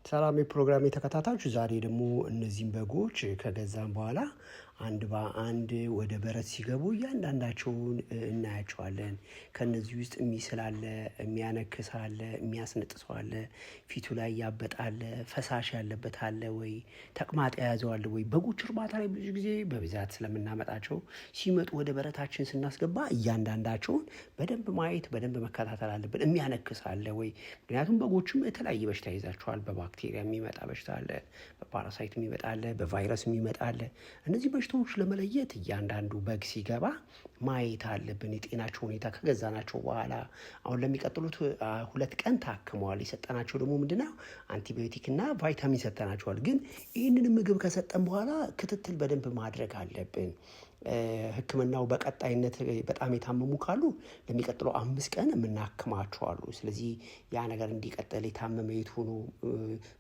ሰላም የፕሮግራም ተከታታዮች ዛሬ ደግሞ እነዚህን በጎች ከገዛን በኋላ አንድ በአንድ ወደ በረት ሲገቡ እያንዳንዳቸውን እናያቸዋለን። ከነዚህ ውስጥ የሚስል አለ፣ የሚያነክስ አለ፣ የሚያስነጥስ አለ፣ ፊቱ ላይ ያበጣል፣ ፈሳሽ ያለበት አለ ወይ፣ ተቅማጥ የያዘው አለ ወይ። በጎች እርባታ ላይ ብዙ ጊዜ በብዛት ስለምናመጣቸው ሲመጡ ወደ በረታችን ስናስገባ እያንዳንዳቸውን በደንብ ማየት በደንብ መከታተል አለብን። የሚያነክስ አለ ወይ፣ ምክንያቱም በጎችም የተለያየ በሽታ ይዛቸዋል። በባክቴሪያ የሚመጣ በሽታ አለ፣ በፓራሳይት የሚመጣ አለ፣ በቫይረስ የሚመጣ አለ። እነዚህ በሽታዎች ለመለየት እያንዳንዱ በግ ሲገባ ማየት አለብን። የጤናቸው ሁኔታ ከገዛናቸው በኋላ አሁን ለሚቀጥሉት 2 ቀን ታክመዋል። የሰጠናቸው ደግሞ ምንድነው አንቲባዮቲክ እና ቫይታሚን ሰጠናቸዋል። ግን ይህንን ምግብ ከሰጠን በኋላ ክትትል በደንብ ማድረግ አለብን። ሕክምናው በቀጣይነት በጣም የታመሙ ካሉ ለሚቀጥለው 5 ቀን የምናክማቸው አሉ። ስለዚህ ያ ነገር እንዲቀጥል የታመመ የት ሆኖ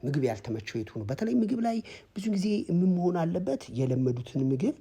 ምግብ ያልተመቸው የት ሆኖ፣ በተለይ ምግብ ላይ ብዙ ጊዜ ምን መሆን አለበት፣ የለመዱትን ምግብ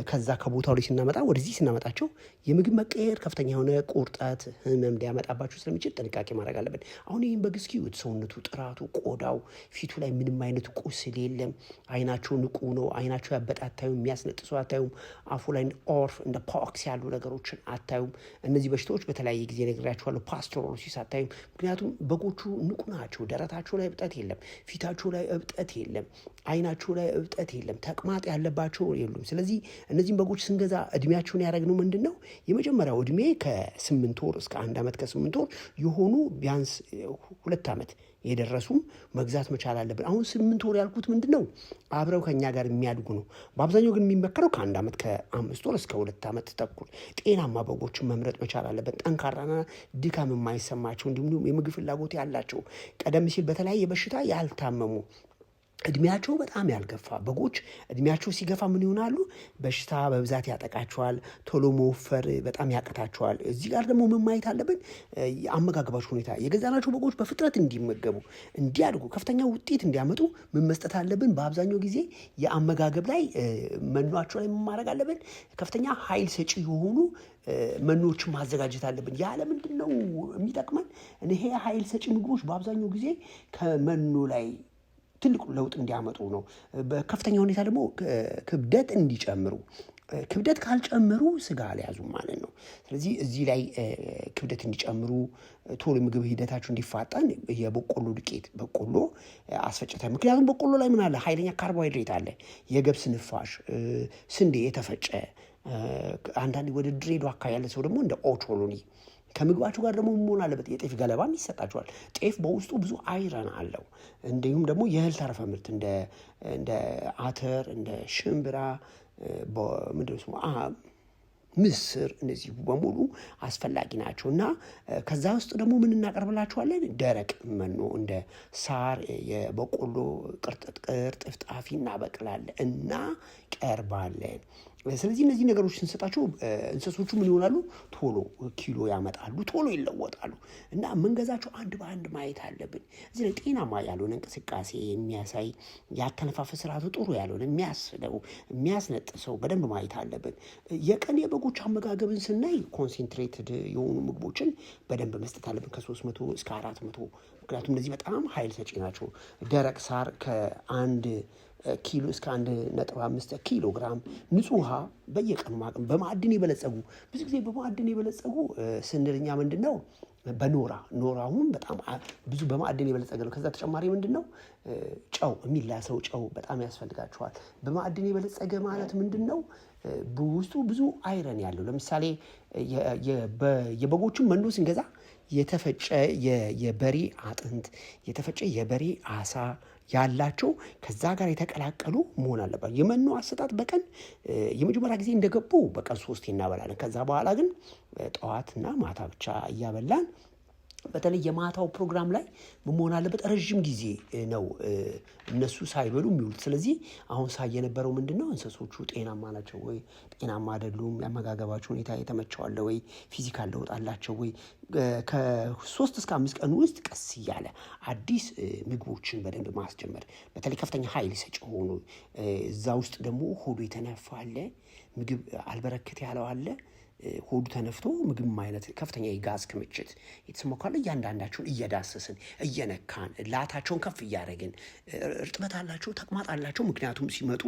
ከዛ ከቦታው ላይ ስናመጣ ወደዚህ ስናመጣቸው የምግብ መቀየር ከፍተኛ የሆነ ቁርጠት፣ ህመም ሊያመጣባቸው ስለሚችል ጥንቃቄ ማድረግ አለብን። አሁን ይህም በግ እስኪዩት፣ ሰውነቱ፣ ጥራቱ፣ ቆዳው፣ ፊቱ ላይ ምንም አይነት ቁስል የለም። አይናቸው ንቁ ነው። አይናቸው ያበጣ አታዩም። የሚያስነጥሱ አታዩም። አፉ ላይ ኦርፍ እንደ ፖክስ ያሉ ነገሮችን አታዩም። እነዚህ በሽታዎች በተለያየ ጊዜ ነግሬያቸዋለሁ። ፓስቶሮሲስ አታዩም። ምክንያቱም በጎቹ ንቁ ናቸው። ደረታቸው ላይ እብጠት የለም። ፊታቸው ላይ እብጠት የለም። አይናቸው ላይ እብጠት የለም። ተቅማጥ ያለባቸው የሉም። ስለዚህ እነዚህም በጎች ስንገዛ እድሜያቸውን ያደረግነው ምንድን ነው? የመጀመሪያው እድሜ ከ8 ወር እስከ 1 ዓመት ከ8 ወር የሆኑ ቢያንስ 2 ዓመት የደረሱም መግዛት መቻል አለብን። አሁን 8 ወር ያልኩት ምንድን ነው? አብረው ከኛ ጋር የሚያድጉ ነው። በአብዛኛው ግን የሚመከረው ከ1 ዓመት ከ5 ወር እስከ 2 ዓመት ተኩል ጤናማ በጎችን መምረጥ መቻል አለብን። ጠንካራና ድካም የማይሰማቸው እንዲሁም የምግብ ፍላጎት ያላቸው፣ ቀደም ሲል በተለያየ በሽታ ያልታመሙ፣ እድሜያቸው በጣም ያልገፋ በጎች እድሜያቸው ሲገፋ ምን ይሆናሉ? በሽታ በብዛት ያጠቃቸዋል። ቶሎ መወፈር በጣም ያቅታቸዋል። እዚህ ጋር ደግሞ ምን ማየት አለብን? የአመጋገባቸው ሁኔታ። የገዛናቸው በጎች በፍጥነት እንዲመገቡ፣ እንዲያድጉ፣ ከፍተኛ ውጤት እንዲያመጡ ምን መስጠት አለብን? በአብዛኛው ጊዜ የአመጋገብ ላይ መኗቸው ላይ ምን ማድረግ አለብን? ከፍተኛ ኃይል ሰጪ የሆኑ መኖዎችን ማዘጋጀት አለብን። ያለ ምንድን ነው የሚጠቅመን? ይሄ ኃይል ሰጪ ምግቦች በአብዛኛው ጊዜ ከመኖ ላይ ትልቁ ለውጥ እንዲያመጡ ነው። በከፍተኛ ሁኔታ ደግሞ ክብደት እንዲጨምሩ። ክብደት ካልጨመሩ ስጋ አልያዙም ማለት ነው። ስለዚህ እዚህ ላይ ክብደት እንዲጨምሩ፣ ቶሎ ምግብ ሂደታቸው እንዲፋጠን የበቆሎ ዱቄት፣ በቆሎ አስፈጭተን፣ ምክንያቱም በቆሎ ላይ ምን አለ? ኃይለኛ ካርቦሃይድሬት አለ። የገብስ ንፋሽ፣ ስንዴ የተፈጨ፣ አንዳንድ ወደ ድሬዳዋ አካባቢ ያለ ሰው ደግሞ እንደ ኦቾሎኒ ከምግባቸው ጋር ደግሞ መሆን አለበት። የጤፍ ገለባም ይሰጣቸዋል። ጤፍ በውስጡ ብዙ አይረን አለው። እንዲሁም ደግሞ የእህል ተረፈ ምርት እንደ አተር፣ እንደ ሽምብራ፣ ምንድን ነው ምስር፣ እነዚህ በሙሉ አስፈላጊ ናቸው እና ከዛ ውስጥ ደግሞ ምን እናቀርብላቸዋለን? ደረቅ መኖ እንደ ሳር፣ የበቆሎ ቅርጥፍጣፊ እናበቅላለን እና ቀርባለን። ስለዚህ እነዚህ ነገሮች ስንሰጣቸው እንስሶቹ ምን ይሆናሉ? ቶሎ ኪሎ ያመጣሉ፣ ቶሎ ይለወጣሉ እና መንገዛቸው አንድ በአንድ ማየት አለብን። እዚህ ላይ ጤናማ ያልሆነ እንቅስቃሴ የሚያሳይ፣ ያተነፋፈስ ስርዓቱ ጥሩ ያልሆነ፣ የሚያስለው፣ የሚያስነጥሰው በደንብ ማየት አለብን። የቀን የበጎች አመጋገብን ስናይ ኮንሴንትሬትድ የሆኑ ምግቦችን በደንብ መስጠት አለብን፣ ከ300 እስከ 400። ምክንያቱም እነዚህ በጣም ኃይል ሰጪ ናቸው። ደረቅ ሳር ከ1 ኪሎ እስከ 1.5 ኪሎ ግራም፣ ንጹህ ውሃ በየቀኑ ማቅም፣ በማዕድን የበለጸጉ፣ ብዙ ጊዜ በማዕድን የበለጸጉ ስንልኛ ምንድን ነው? ኖራውን በጣም ብዙ በማዕድን የበለጸገ ነው። ከዛ ተጨማሪ ምንድን ነው? ጨው፣ የሚላሰው ጨው በጣም ያስፈልጋቸዋል። በማዕድን የበለጸገ ማለት ምንድን ነው? በውስጡ ብዙ አይረን ያለው። ለምሳሌ የበጎቹን መኖ ስንገዛ የተፈጨ የበሬ አጥንት፣ የተፈጨ የበሬ አሳ ያላቸው ከዛ ጋር የተቀላቀሉ መሆን አለባቸው። የመኖ አሰጣጥ በቀን የመጀመሪያ ጊዜ እንደገቡ በቀን 3 እናበላለን። ከዛ በኋላ ግን ጠዋትና ማታ ብቻ እያበላን፣ በተለይ የማታው ፕሮግራም ላይ መሆን አለበት። ረዥም ጊዜ ነው እነሱ ሳይበሉ የሚውሉት። ስለዚህ አሁን ሳይ የነበረው ምንድን ነው? እንስሶቹ ጤናማ ናቸው ወይ? ጤናማ አይደሉም? የአመጋገባቸው ሁኔታ የተመቸዋለ ወይ? ፊዚካል ለውጥ አላቸው ወይ? ከ3 እስከ 5 ቀን ውስጥ ቀስ እያለ አዲስ ምግቦችን በደንብ ማስጀመር፣ በተለይ ከፍተኛ ኃይል ሰጪ ሆኑ። እዛ ውስጥ ደግሞ ሆዱ የተነፋ አለ፣ ምግብ አልበረክት ያለው አለ፣ ሆዱ ተነፍቶ ምግብ አይነት ከፍተኛ የጋዝ ክምችት የተሰማው ካለ እያንዳንዳቸውን እየዳሰስን እየነካን ላታቸውን ከፍ እያደረግን እርጥበት አላቸው ተቅማጥ አላቸው። ምክንያቱም ሲመጡ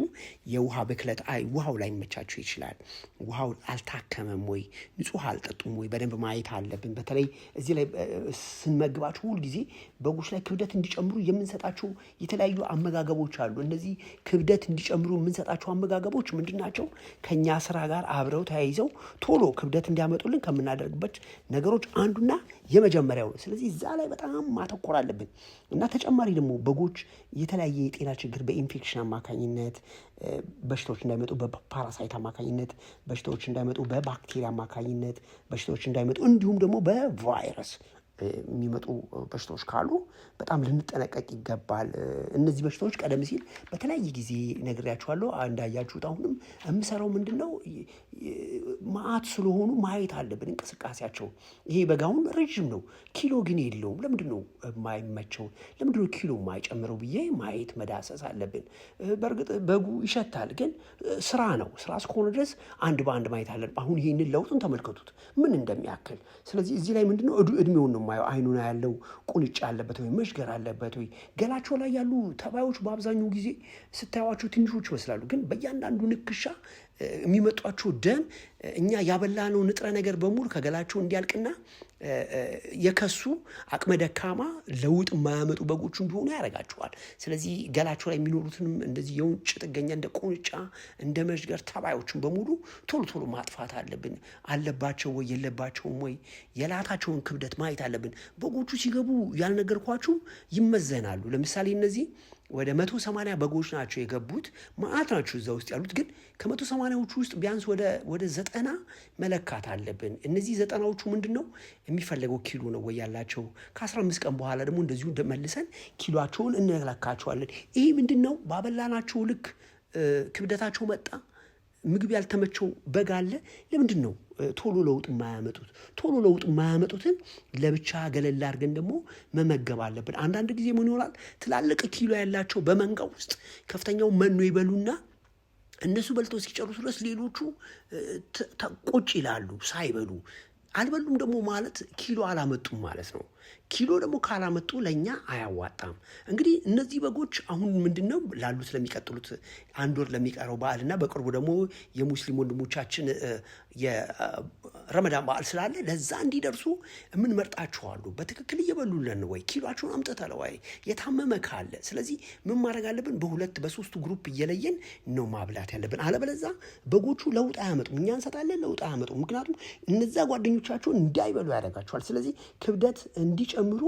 የውሃ ብክለት ውሃው ላይ መቻቸው ይችላል። ውሃው አልታከመም ወይ ንጹህ አልጠጡም ወይ በደንብ ማየት አለብን። በተለይ እዚህ ላይ ስንመግባቸው ሁል ጊዜ በጎች ላይ ክብደት እንዲጨምሩ የምንሰጣቸው የተለያዩ አመጋገቦች አሉ። እነዚህ ክብደት እንዲጨምሩ የምንሰጣቸው አመጋገቦች ምንድን ናቸው? ከኛ ስራ ጋር አብረው ተያይዘው ቶሎ ክብደት እንዲያመጡልን ከምናደርግበት ነገሮች አንዱና የመጀመሪያው ነው። ስለዚህ እዛ ላይ በጣም ማተኮር አለብን እና ተጨማሪ ደግሞ በጎች የተለያየ የጤና ችግር በኢንፌክሽን አማካኝነት በሽታዎች እንዳይመጡ፣ በፓራሳይት አማካኝነት በሽታዎች እንዳይመጡ፣ በባክቴሪያ አማካኝነት በሽታዎች እንዳይመጡ እንዲሁም ደግሞ በቫይረስ የሚመጡ በሽታዎች ካሉ በጣም ልንጠነቀቅ ይገባል። እነዚህ በሽታዎች ቀደም ሲል በተለያየ ጊዜ ነግሬያችኋለሁ። እንዳያችሁት አሁንም የምሰራው ምንድን ነው መዓት ስለሆኑ ማየት አለብን እንቅስቃሴያቸው። ይሄ በጋውን ረዥም ነው፣ ኪሎ ግን የለውም። ለምንድን ነው የማይመቸው? ለምንድን ነው ኪሎ የማይጨምረው ብዬ ማየት መዳሰስ አለብን። በእርግጥ በጉ ይሸታል፣ ግን ስራ ነው። ስራ እስከሆነ ድረስ አንድ በአንድ ማየት አለብን። አሁን ይህንን ለውጡን ተመልከቱት ምን እንደሚያክል። ስለዚህ እዚህ ላይ ምንድን ነው እድሜውን ነው የማየው። አይኑን ያለው ቁንጫ አለበት ወይ መሽገር አለበት ወይ? ገላቸው ላይ ያሉ ተባዮች በአብዛኛው ጊዜ ስታዩዋቸው ትንሾች ይመስላሉ፣ ግን በእያንዳንዱ ንክሻ የሚመጧቸው ደም እኛ ያበላነው ንጥረ ነገር በሙሉ ከገላቸው እንዲያልቅና የከሱ አቅመ ደካማ ለውጥ የማያመጡ በጎች እንዲሆኑ ያደርጋቸዋል። ስለዚህ ገላቸው ላይ የሚኖሩትንም እንደዚህ የውጭ ጥገኛ እንደ ቁንጫ እንደ መዥገር ተባዮችን በሙሉ ቶሎ ቶሎ ማጥፋት አለብን። አለባቸው ወይ የለባቸውም ወይ የላታቸውን ክብደት ማየት አለብን። በጎቹ ሲገቡ ያልነገርኳችሁ ይመዘናሉ። ለምሳሌ እነዚህ ወደ 180 በጎች ናቸው የገቡት። መዓት ናቸው እዛ ውስጥ ያሉት። ግን ከ180ዎቹ ውስጥ ቢያንስ ወደ 90 መለካት አለብን። እነዚህ 90ዎቹ ምንድን ነው የሚፈለገው ኪሎ ነው ወይ ያላቸው? ከ15 ቀን በኋላ ደግሞ እንደዚሁ መልሰን ኪሎቸውን እንለካቸዋለን። ይሄ ምንድን ነው ባበላናቸው ልክ ክብደታቸው መጣ። ምግብ ያልተመቸው በግ አለ። ለምንድን ነው ቶሎ ለውጥ የማያመጡት? ቶሎ ለውጥ የማያመጡትን ለብቻ ገለል አድርገን ደግሞ መመገብ አለብን። አንዳንድ ጊዜ ምን ይሆናል? ትላልቅ ኪሎ ያላቸው በመንጋ ውስጥ ከፍተኛው መኖ ይበሉና እነሱ በልተው እስኪጨርሱ ድረስ ሌሎቹ ቁጭ ይላሉ ሳይበሉ። አልበሉም ደግሞ ማለት ኪሎ አላመጡም ማለት ነው። ኪሎ ደግሞ ካላመጡ ለእኛ አያዋጣም። እንግዲህ እነዚህ በጎች አሁን ምንድን ነው ላሉት ለሚቀጥሉት አንድ ወር ለሚቀረው በዓልና በቅርቡ ደግሞ የሙስሊም ወንድሞቻችን የረመዳን በዓል ስላለ ለዛ እንዲደርሱ የምንመርጣቸዋሉ። በትክክል እየበሉልን ወይ? ኪሎቸውን አምጥተው ወይ? የታመመ ካለ ስለዚህ ምን ማድረግ አለብን? በሁለት በሶስቱ ግሩፕ እየለየን ነው ማብላት ያለብን። አለበለዛ በጎቹ ለውጥ አያመጡም። እኛ እንሰጣለን፣ ለውጥ አያመጡም። ምክንያቱም እነዛ ጓደኞቻቸውን እንዳይበሉ ያደርጋቸዋል። ስለዚህ ክብደት እንዲጨምሩ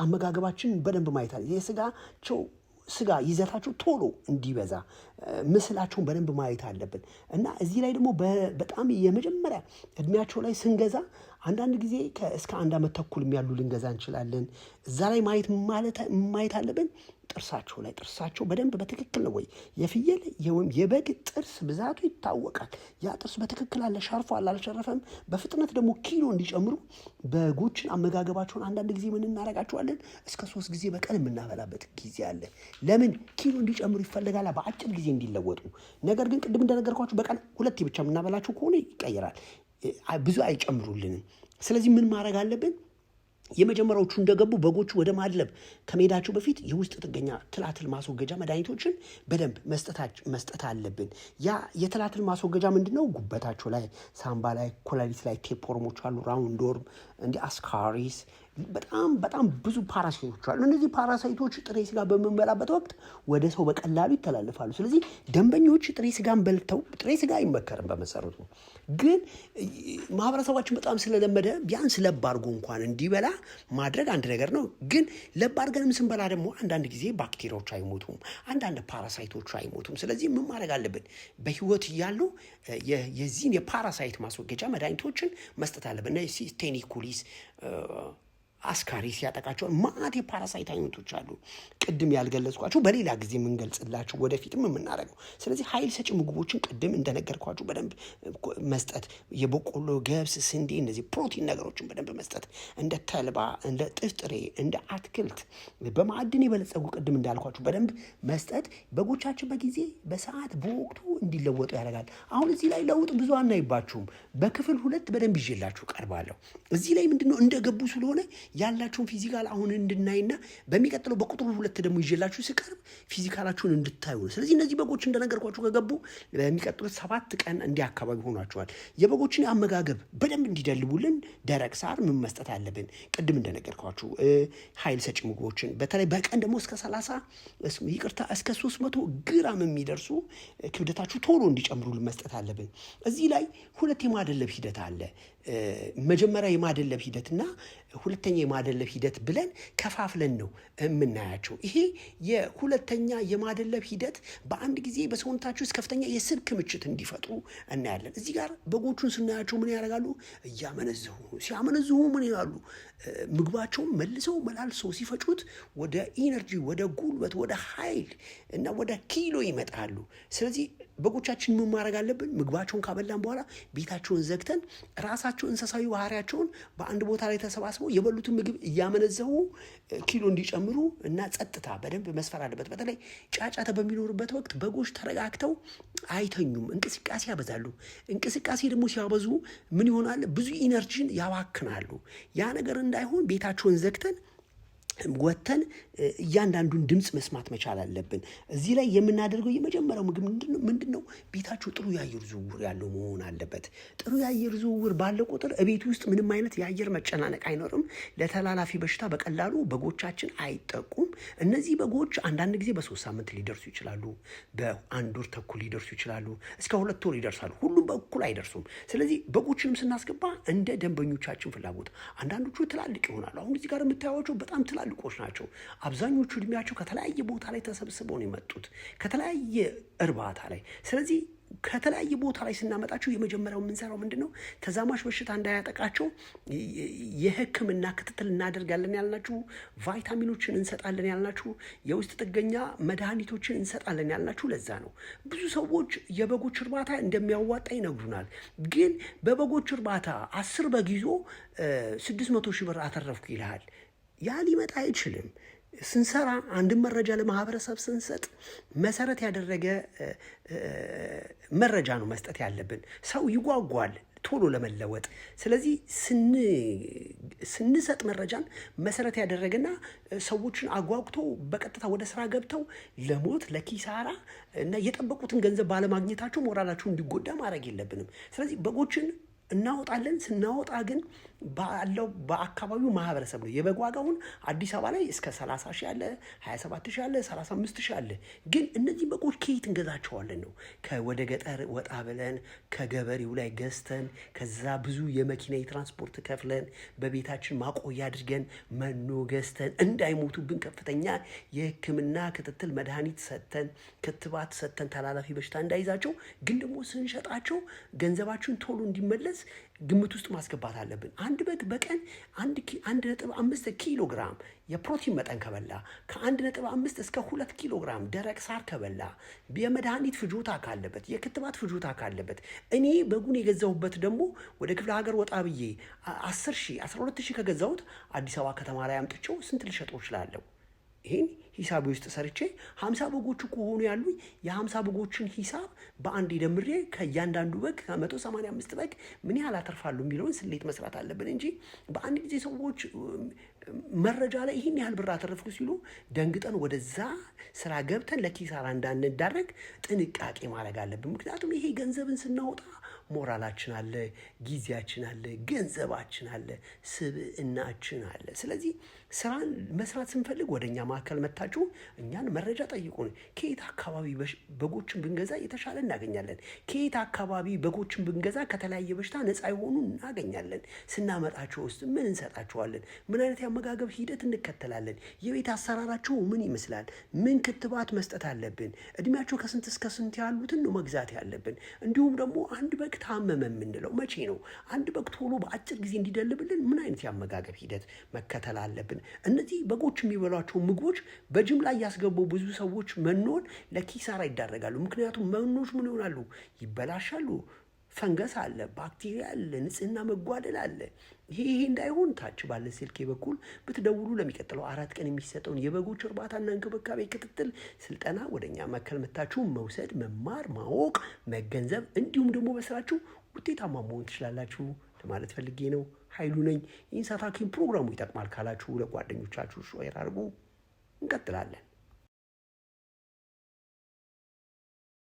አመጋገባችን በደንብ ማየት አለ። ስጋ ይዘታቸው ቶሎ እንዲበዛ ምስላቸውን በደንብ ማየት አለብን እና እዚህ ላይ ደግሞ በጣም የመጀመሪያ እድሜያቸው ላይ ስንገዛ አንዳንድ ጊዜ እስከ 1 ዓመት ተኩል ያሉ ልንገዛ እንችላለን። እዛ ላይ ማየት አለብን። ጥርሳቸው በደንብ በትክክል ነው ወይ? የፍየል ወይም የበግ ጥርስ ብዛቱ ይታወቃል። ያ ጥርስ በትክክል አለ፣ ሸርፏል፣ አልሸረፈም። በፍጥነት ደግሞ ኪሎ እንዲጨምሩ በጎችን አመጋገባቸውን አንዳንድ ጊዜ ምን እናደርጋቸዋለን? እስከ 3 ጊዜ በቀን የምናበላበት ጊዜ አለ። ለምን? ኪሎ እንዲጨምሩ ይፈልጋል፣ በአጭር ጊዜ እንዲለወጡ። ነገር ግን ቅድም እንደነገርኳችሁ በቀን 2 ብቻ የምናበላቸው ከሆነ ይቀየራል፣ ብዙ አይጨምሩልንም። ስለዚህ ምን ማድረግ አለብን? የመጀመሪያዎቹ እንደገቡ በጎቹ ወደ ማድለብ ከመሄዳቸው በፊት የውስጥ ጥገኛ ትላትል ማስወገጃ መድኃኒቶችን በደንብ መስጠት አለብን። ያ የትላትል ማስወገጃ ምንድነው? ጉበታቸው ላይ፣ ሳምባ ላይ፣ ኮላሊት ላይ ቴፖርሞች አሉ፣ ራውንድ ወርም፣ እንዲ አስካሪስ፣ በጣም ብዙ ፓራሳይቶች አሉ። እነዚህ ፓራሳይቶች ጥሬ ስጋ በምንበላበት ወቅት ወደ ሰው በቀላሉ ይተላለፋሉ። ስለዚህ ደንበኞች ጥሬ ስጋን በልተው ጥሬ ስጋ አይመከርም በመሰረቱ። ግን ማህበረሰባችን በጣም ስለለመደ ቢያንስ ለብ አድርጎ እንኳን እንዲበላ ማድረግ አንድ ነገር ነው። ግን ለብ አድርገንም ስንበላ ደግሞ አንዳንድ ጊዜ ባክቴሪያዎች አይሞቱም፣ አንዳንድ ፓራሳይቶች አይሞቱም። ስለዚህ ምን ማድረግ አለብን? በህይወት እያሉ የዚህን የፓራሳይት ማስወገጃ መድኃኒቶችን መስጠት አለብን። ቴኒኩሊስ አስካሪስ ያጠቃቸዋል። ማአት የፓራሳይት አይነቶች አሉ፣ ቅድም ያልገለጽኳቸው በሌላ ጊዜ የምንገልጽላችሁ ወደፊትም የምናደርገው። ስለዚህ ኃይል ሰጪ ምግቦችን ቅድም እንደነገርኳችሁ በደንብ መስጠት፣ የበቆሎ ገብስ፣ ስንዴ፣ እነዚህ ፕሮቲን ነገሮችን በደንብ መስጠት፣ እንደ ተልባ፣ እንደ ጥፍጥሬ፣ እንደ አትክልት በማዕድን የበለጸጉ ቅድም እንዳልኳችሁ በደንብ መስጠት በጎቻችን በጊዜ በሰዓት በወቅቱ እንዲለወጡ ያደርጋል። አሁን እዚህ ላይ ለውጥ ብዙ አናይባችሁም። በክፍል 2 በደንብ ይዤላችሁ ቀርባለሁ። እዚህ ላይ ምንድነው እንደገቡ ስለሆነ ያላችሁን ፊዚካል አሁን እንድናይና በሚቀጥለው በቁጥር 2 ደግሞ ይዤላችሁ ስቀርብ ፊዚካላችሁን እንድታዩ ነው። ስለዚህ እነዚህ በጎች እንደነገርኳችሁ ከገቡ በሚቀጥሉት 7 ቀን እንዲህ አካባቢ ሆኗቸዋል። የበጎችን አመጋገብ በደንብ እንዲደልቡልን ደረቅ ሳር ምን መስጠት አለብን? ቅድም እንደነገርኳችሁ ኃይል ሰጪ ምግቦችን በተለይ በቀን ደግሞ እስከ 300 ግራም የሚደርሱ ክብደታችሁ ቶሎ እንዲጨምሩልን መስጠት አለብን። እዚህ ላይ 2 የማደለብ ሂደት አለ። መጀመሪያ የማደለብ ሂደትና ሁለተኛ የማደለብ ሂደት ብለን ከፋፍለን ነው የምናያቸው። ይሄ የሁለተኛ የማደለብ ሂደት በአንድ ጊዜ በሰውነታቸው ውስጥ ከፍተኛ የስብ ክምችት እንዲፈጥሩ እናያለን። እዚህ ጋር በጎቹን ስናያቸው ምን ያደርጋሉ? እያመነዝሁ ሲያመነዝሁ ምን ይላሉ? ምግባቸውን መልሰው መላልሰው ሲፈጩት ወደ ኢነርጂ፣ ወደ ጉልበት፣ ወደ ኃይል እና ወደ ኪሎ ይመጣሉ። ስለዚህ በጎቻችን ምን ማድረግ አለብን? ምግባቸውን ካበላን በኋላ ቤታቸውን ዘግተን ራሳቸው እንስሳዊ ባህሪያቸውን በአንድ ቦታ ላይ ተሰባስበው የበሉትን ምግብ እያመነዘው ኪሎ እንዲጨምሩ እና ጸጥታ በደንብ መስፈር አለበት። በተለይ ጫጫታ በሚኖርበት ወቅት በጎች ተረጋግተው አይተኙም፣ እንቅስቃሴ ያበዛሉ። እንቅስቃሴ ደግሞ ሲያበዙ ምን ይሆናል? ብዙ ኢነርጂን ያባክናሉ። ያ ነገር እንዳይሆን ቤታቸውን ዘግተን ወተን እያንዳንዱን ድምፅ መስማት መቻል አለብን። እዚህ ላይ የምናደርገው የመጀመሪያው ምግብ ምንድን ነው? ቤታችሁ ጥሩ የአየር ዝውውር ያለው መሆን አለበት። ጥሩ የአየር ዝውውር ባለ ቁጥር እቤት ውስጥ ምንም አይነት የአየር መጨናነቅ አይኖርም። ለተላላፊ በሽታ በቀላሉ በጎቻችን አይጠቁም። እነዚህ በጎች አንዳንድ ጊዜ በ3 ሳምንት ሊደርሱ ይችላሉ፣ በ1 ወር ተኩል ሊደርሱ ይችላሉ፣ እስከ 2 ወር ይደርሳሉ። ሁሉም በኩል አይደርሱም። ስለዚህ በጎችንም ስናስገባ እንደ ደንበኞቻችን ፍላጎት፣ አንዳንዶቹ ትላልቅ ይሆናሉ። አሁን እዚህ ጋር የምታዩቸው በጣም ትላልቆች ናቸው። አብዛኞቹ እድሜያቸው ከተለያየ ቦታ ላይ ተሰብስበው ነው የመጡት፣ ከተለያየ እርባታ ላይ። ስለዚህ ከተለያየ ቦታ ላይ ስናመጣቸው የመጀመሪያው የምንሰራው ምንድን ነው? ተዛማች በሽታ እንዳያጠቃቸው የሕክምና ክትትል እናደርጋለን ያልናችሁ፣ ቫይታሚኖችን እንሰጣለን ያልናችሁ፣ የውስጥ ጥገኛ መድኃኒቶችን እንሰጣለን ያልናችሁ ለዛ ነው። ብዙ ሰዎች የበጎች እርባታ እንደሚያዋጣ ይነግሩናል። ግን በበጎች እርባታ 10 በግ ይዞ 600 ሺህ ብር አተረፍኩ ይልሃል። ያ ሊመጣ አይችልም። ስንሰራ አንድን መረጃ ለማህበረሰብ ስንሰጥ መሰረት ያደረገ መረጃ ነው መስጠት ያለብን። ሰው ይጓጓል ቶሎ ለመለወጥ። ስለዚህ ስንሰጥ መረጃን መሰረት ያደረገና ሰዎችን አጓጉቶ በቀጥታ ወደ ስራ ገብተው ለሞት ለኪሳራ እና የጠበቁትን ገንዘብ ባለማግኘታቸው ሞራላቸው እንዲጎዳ ማድረግ የለብንም። ስለዚህ በጎችን እናወጣለን። ስናወጣ ግን ባለው በአካባቢው ማህበረሰብ ነው። የበግ ዋጋውን አዲስ አበባ ላይ እስከ 30 ሺህ አለ፣ 27 ሺህ አለ፣ 35 ሺህ አለ። ግን እነዚህ በጎች ከየት እንገዛቸዋለን ነው? ወደ ገጠር ወጣ ብለን ከገበሬው ላይ ገዝተን ከዛ ብዙ የመኪና የትራንስፖርት ከፍለን በቤታችን ማቆያ አድርገን መኖ ገዝተን እንዳይሞቱብን ከፍተኛ የሕክምና ክትትል መድኃኒት ሰጥተን ክትባት ሰጥተን ተላላፊ በሽታ እንዳይዛቸው፣ ግን ደግሞ ስንሸጣቸው ገንዘባችን ቶሎ እንዲመለስ ግምት ውስጥ ማስገባት አለብን። አንድ በግ በቀን 1.5 ኪሎ ግራም የፕሮቲን መጠን ከበላ፣ ከ1.5 እስከ 2 ኪሎ ግራም ደረቅ ሳር ከበላ፣ የመድኃኒት ፍጆታ ካለበት፣ የክትባት ፍጆታ ካለበት፣ እኔ በጉን የገዛሁበት ደግሞ ወደ ክፍለ ሀገር ወጣ ብዬ 10 ሺህ 12 ሺህ ከገዛሁት አዲስ አበባ ከተማ ላይ አምጥቼው ስንት ልሸጠው እችላለሁ? ይህን ሂሳብ ውስጥ ሰርቼ 50 በጎች ከሆኑ ያሉኝ የ50 በጎችን ሂሳብ በአንድ ደምሬ ከእያንዳንዱ በግ ከ185 በግ ምን ያህል አተርፋሉ የሚለውን ስሌት መስራት አለብን እንጂ በአንድ ጊዜ ሰዎች መረጃ ላይ ይህን ያህል ብር አተረፍኩ ሲሉ ደንግጠን ወደዛ ስራ ገብተን ለኪሳራ እንዳንዳረግ ጥንቃቄ ማድረግ አለብን። ምክንያቱም ይሄ ገንዘብን ስናወጣ ሞራላችን አለ፣ ጊዜያችን አለ፣ ገንዘባችን አለ፣ ስብዕናችን አለ። ስለዚህ ስራን መስራት ስንፈልግ ወደ እኛ ማዕከል መታችሁ እኛን መረጃ ጠይቁን። ከየት አካባቢ በጎችን ብንገዛ የተሻለ እናገኛለን? ከየት አካባቢ በጎችን ብንገዛ ከተለያየ በሽታ ነፃ የሆኑ እናገኛለን? ስናመጣቸው ውስጥ ምን እንሰጣቸዋለን? ምን አይነት የአመጋገብ ሂደት እንከተላለን? የቤት አሰራራቸው ምን ይመስላል? ምን ክትባት መስጠት አለብን? እድሜያቸው ከስንት እስከ ስንት ያሉትን ነው መግዛት ያለብን። እንዲሁም ደግሞ አንድ በግ በግ ታመመ የምንለው መቼ ነው? አንድ በግ ቶሎ በአጭር ጊዜ እንዲደልብልን ምን አይነት የአመጋገብ ሂደት መከተል አለብን? እነዚህ በጎች የሚበሏቸው ምግቦች በጅምላ እያስገቡ ብዙ ሰዎች መኖን ለኪሳራ ይዳረጋሉ። ምክንያቱም መኖች ምን ይሆናሉ? ይበላሻሉ። ፈንገስ አለ፣ ባክቴሪያ አለ፣ ንጽህና መጓደል አለ። ይሄ እንዳይሆን ታች ባለ ስልኬ በኩል ብትደውሉ ለሚቀጥለው 4 ቀን የሚሰጠውን የበጎች እርባታና እንክብካቤ ክትትል ስልጠና ወደኛ ማዕከል መታችሁ መውሰድ፣ መማር፣ ማወቅ፣ መገንዘብ እንዲሁም ደግሞ በስራችሁ ውጤታማ መሆን ትችላላችሁ ለማለት ፈልጌ ነው። ኃይሉ ነኝ። የእንስሳት ሐኪም ፕሮግራሙ ይጠቅማል ካላችሁ ለጓደኞቻችሁ ሼር አድርጉ። እንቀጥላለን።